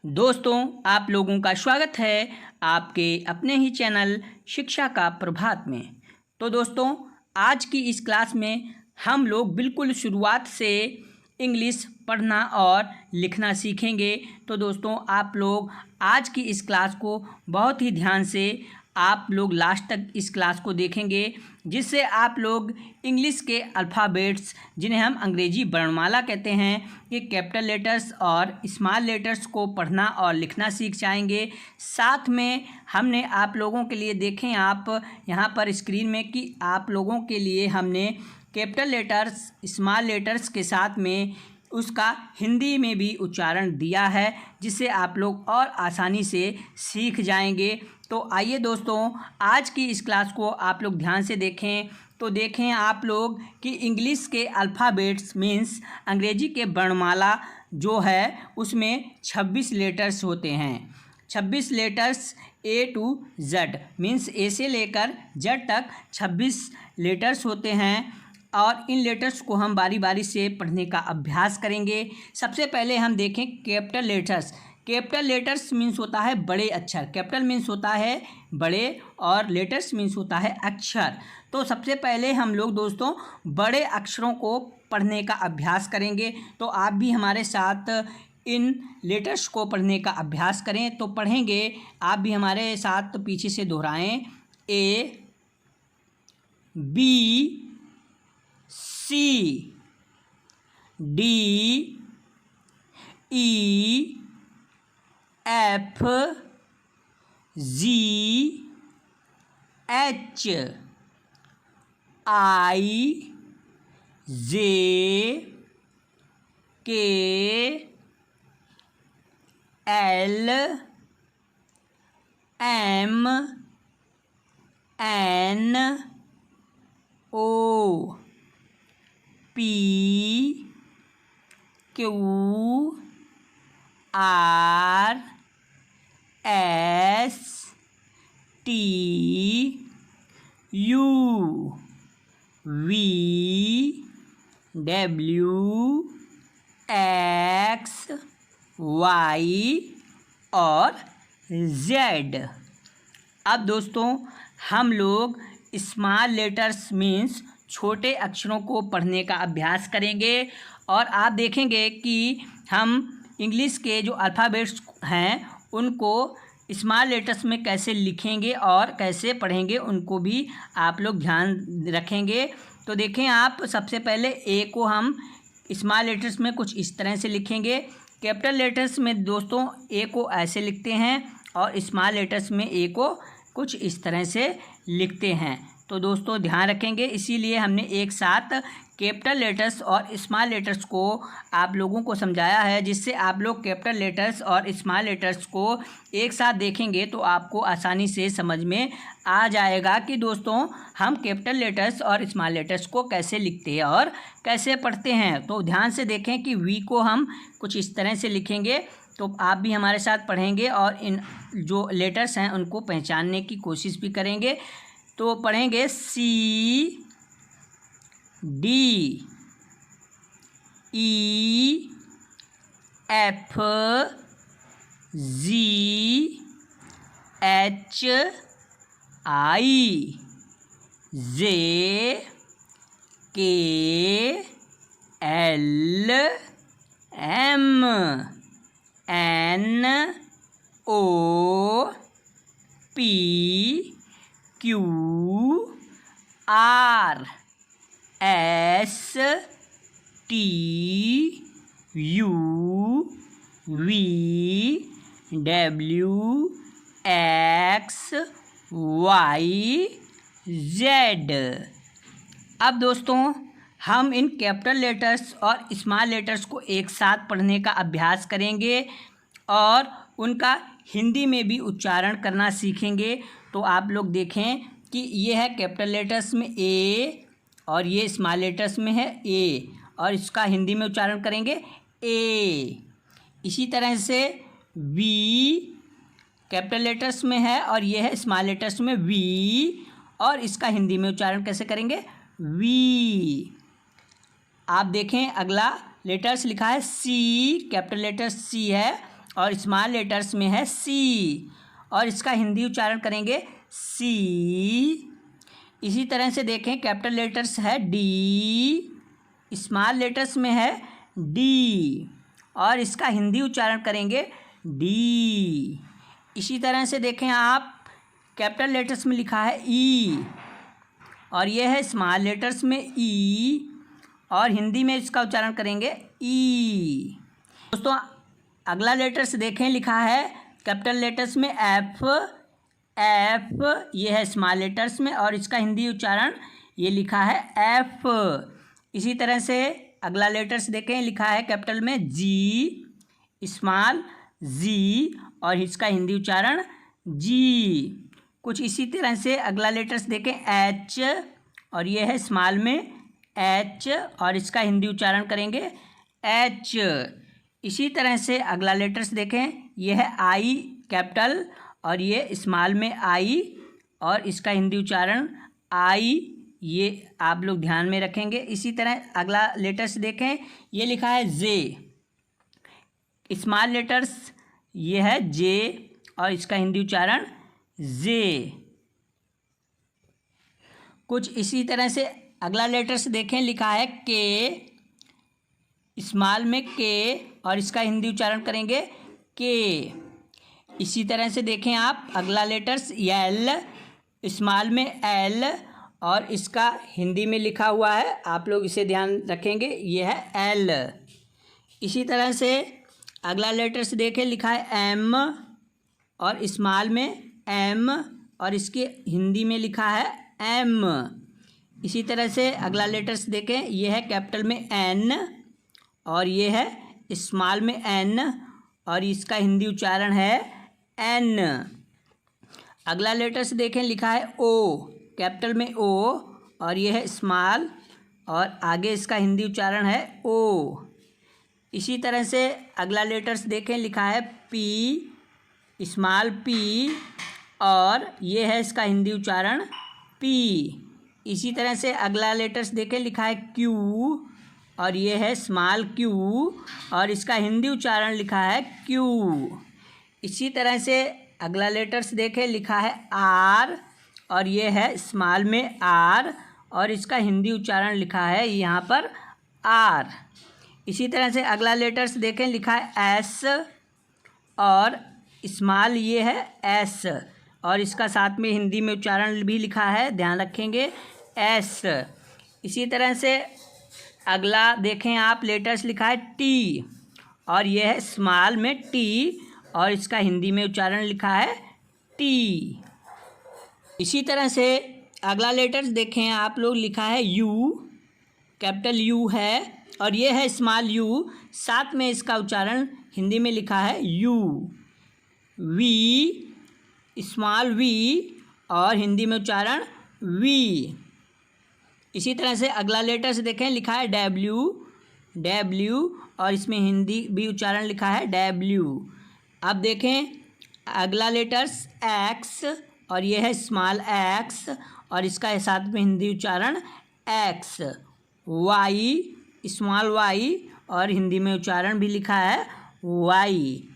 दोस्तों, आप लोगों का स्वागत है आपके अपने ही चैनल शिक्षा का प्रभात में। तो दोस्तों, आज की इस क्लास में हम लोग बिल्कुल शुरुआत से इंग्लिश पढ़ना और लिखना सीखेंगे। तो दोस्तों, आप लोग आज की इस क्लास को बहुत ही ध्यान से आप लोग लास्ट तक इस क्लास को देखेंगे, जिससे आप लोग इंग्लिश के अल्फ़ाबेट्स, जिन्हें हम अंग्रेजी वर्णमाला कहते हैं, ये कैपिटल लेटर्स और स्मॉल लेटर्स को पढ़ना और लिखना सीख जाएंगे। साथ में हमने आप लोगों के लिए देखें आप यहाँ पर स्क्रीन में कि आप लोगों के लिए हमने कैपिटल लेटर्स स्मॉल लेटर्स के साथ में उसका हिंदी में भी उच्चारण दिया है, जिससे आप लोग और आसानी से सीख जाएंगे। तो आइए दोस्तों, आज की इस क्लास को आप लोग ध्यान से देखें। तो देखें आप लोग कि इंग्लिश के अल्फ़ाबेट्स मीन्स अंग्रेजी के वर्णमाला जो है उसमें 26 लेटर्स होते हैं। 26 letters A to Z means A से लेकर Z तक 26 लेटर्स होते हैं, और इन लेटर्स को हम बारी बारी से पढ़ने का अभ्यास करेंगे। सबसे पहले हम देखें capital letters. Capital letters means होता है बड़े अक्षर। कैपिटल मीन्स होता है बड़े और लेटर्स मीन्स होता है अक्षर। तो सबसे पहले हम लोग दोस्तों बड़े अक्षरों को पढ़ने का अभ्यास करेंगे। तो आप भी हमारे साथ इन लेटर्स को पढ़ने का अभ्यास करें। तो पढ़ेंगे, आप भी हमारे साथ पीछे से दोहराएं। A B C D E F G H I J K L M N O P Q R S T U V W X Y और Z। अब दोस्तों हम लोग स्मॉल लेटर्स मीन्स छोटे अक्षरों को पढ़ने का अभ्यास करेंगे, और आप देखेंगे कि हम इंग्लिश के जो अल्फ़ाबेट्स हैं उनको स्मॉल लेटर्स में कैसे लिखेंगे और कैसे पढ़ेंगे, उनको भी आप लोग ध्यान रखेंगे। तो देखें आप, सबसे पहले ए को हम स्मॉल लेटर्स में कुछ इस तरह से लिखेंगे। कैपिटल लेटर्स में दोस्तों ए को ऐसे लिखते हैं और स्मॉल लेटर्स में ए को कुछ इस तरह से लिखते हैं। तो दोस्तों ध्यान रखेंगे, इसीलिए हमने एक साथ कैपिटल लेटर्स और स्मॉल लेटर्स को आप लोगों को समझाया है, जिससे आप लोग कैपिटल लेटर्स और स्मॉल लेटर्स को एक साथ देखेंगे तो आपको आसानी से समझ में आ जाएगा कि दोस्तों हम कैपिटल लेटर्स और स्मॉल लेटर्स को कैसे लिखते हैं और कैसे पढ़ते हैं। तो ध्यान से देखें कि वी को हम कुछ इस तरह से लिखेंगे। तो आप भी हमारे साथ पढ़ेंगे और इन जो लेटर्स हैं उनको पहचानने की कोशिश भी करेंगे। तो पढ़ेंगे C D E F G H I J K L M N O P Q R S T U V W X Y Z। अब दोस्तों हम इन कैपिटल लेटर्स और स्मॉल लेटर्स को एक साथ पढ़ने का अभ्यास करेंगे और उनका हिंदी में भी उच्चारण करना सीखेंगे। तो आप लोग देखें कि ये है कैपिटल लेटर्स में ए और ये स्मॉल लेटर्स में है ए, और इसका हिंदी में उच्चारण करेंगे ए। इसी तरह से वी कैपिटल लेटर्स में है और ये है स्मॉल लेटर्स में वी, और इसका हिंदी में उच्चारण कैसे करेंगे वी। आप देखें अगला लेटर्स लिखा है सी, कैपिटल लेटर सी है और स्मॉल लेटर्स में है सी, और इसका हिंदी उच्चारण करेंगे सी। इसी तरह से देखें कैपिटल लेटर्स है डी, स्मॉल लेटर्स में है डी, और इसका हिंदी उच्चारण करेंगे डी। इसी तरह से देखें आप कैपिटल लेटर्स में लिखा है ई, और यह है स्मॉल लेटर्स में ई, और हिंदी में इसका उच्चारण करेंगे ई। दोस्तों अगला लेटर्स देखें, लिखा है कैपिटल लेटर्स में एफ, एफ ये है स्मॉल लेटर्स में, और इसका हिंदी उच्चारण ये लिखा है एफ। इसी तरह से अगला लेटर्स देखें, लिखा है कैपिटल में जी, स्मॉल जी, और इसका हिंदी उच्चारण जी। कुछ इसी तरह से अगला लेटर्स देखें एच, और ये है स्मॉल में एच, और इसका हिंदी उच्चारण करेंगे एच। इसी तरह से अगला लेटर्स देखें, ये है आई कैपिटल, और ये स्मॉल में आई, और इसका हिंदी उच्चारण आई, ये आप लोग ध्यान में रखेंगे। इसी तरह अगला लेटर्स देखें, ये लिखा है जे, स्मॉल लेटर्स ये है जे, और इसका हिंदी उच्चारण जे। कुछ इसी तरह से अगला लेटर्स देखें, लिखा है के, स्मॉल में के, और इसका हिंदी उच्चारण करेंगे के। इसी तरह से देखें आप अगला लेटर्स एल, स्मॉल में एल, और इसका हिंदी में लिखा हुआ है, आप लोग इसे ध्यान रखेंगे, यह है एल। इसी तरह से अगला लेटर्स देखें, लिखा है एम, और स्मॉल में एम, और इसके हिंदी में लिखा है एम। इसी तरह से अगला लेटर्स देखें, यह है कैपिटल में एन, और ये है स्मॉल में एन, और इसका हिंदी उच्चारण है एन। अगला लेटर्स देखें, लिखा है ओ, कैपिटल में ओ, और ये है स्मॉल, और आगे इसका हिंदी उच्चारण है ओ। इसी तरह से अगला लेटर्स देखें, लिखा है पी, स्मॉल पी, और ये है इसका हिंदी उच्चारण पी। इसी तरह से अगला लेटर्स देखें, लिखा है क्यू, और ये है स्मॉल क्यू, और इसका हिंदी उच्चारण लिखा है क्यू। इसी तरह से अगला लेटर्स देखें, लिखा है आर, और ये है स्मॉल में आर, और इसका हिंदी उच्चारण लिखा है यहाँ पर आर। इसी तरह से अगला लेटर्स देखें, लिखा है एस, और स्मॉल ये है एस, और इसका साथ में हिंदी में उच्चारण भी लिखा है, ध्यान रखेंगे एस। इसी तरह से अगला देखें आप लेटर्स, लिखा है टी, और यह है स्मॉल में टी, और इसका हिंदी में उच्चारण लिखा है टी। इसी तरह से अगला लेटर्स देखें आप लोग, लिखा है यू, कैपिटल यू है, और ये है स्मॉल यू, साथ में इसका उच्चारण हिंदी में लिखा है यू। वी, स्मॉल वी, और हिंदी में उच्चारण वी। इसी तरह से अगला लेटर्स देखें, लिखा है डब्ल्यू, डब्ल्यू, और इसमें हिंदी भी उच्चारण लिखा है डब्ल्यू। अब देखें अगला लेटर्स एक्स, और यह है स्मॉल एक्स, और इसका साथ में हिंदी उच्चारण एक्स। वाई, स्मॉल वाई, और हिंदी में उच्चारण भी लिखा है वाई।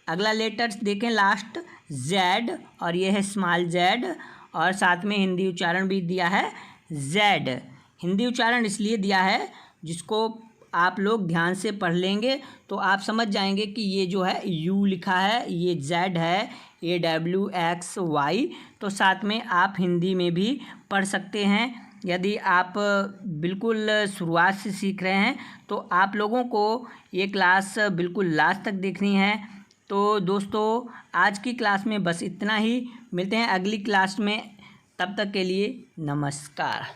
अगला लेटर्स देखें लास्ट जेड, और यह है स्मॉल जेड, और साथ में हिंदी उच्चारण भी दिया है जेड। हिंदी उच्चारण इसलिए दिया है, जिसको आप लोग ध्यान से पढ़ लेंगे तो आप समझ जाएंगे कि ये जो है यू लिखा है, ये जेड है, ये डब्ल्यू एक्स वाई, तो साथ में आप हिंदी में भी पढ़ सकते हैं। यदि आप बिल्कुल शुरुआत से सीख रहे हैं तो आप लोगों को ये क्लास बिल्कुल लास्ट तक देखनी है। तो दोस्तों आज की क्लास में बस इतना ही, मिलते हैं अगली क्लास में, तब तक के लिए नमस्कार।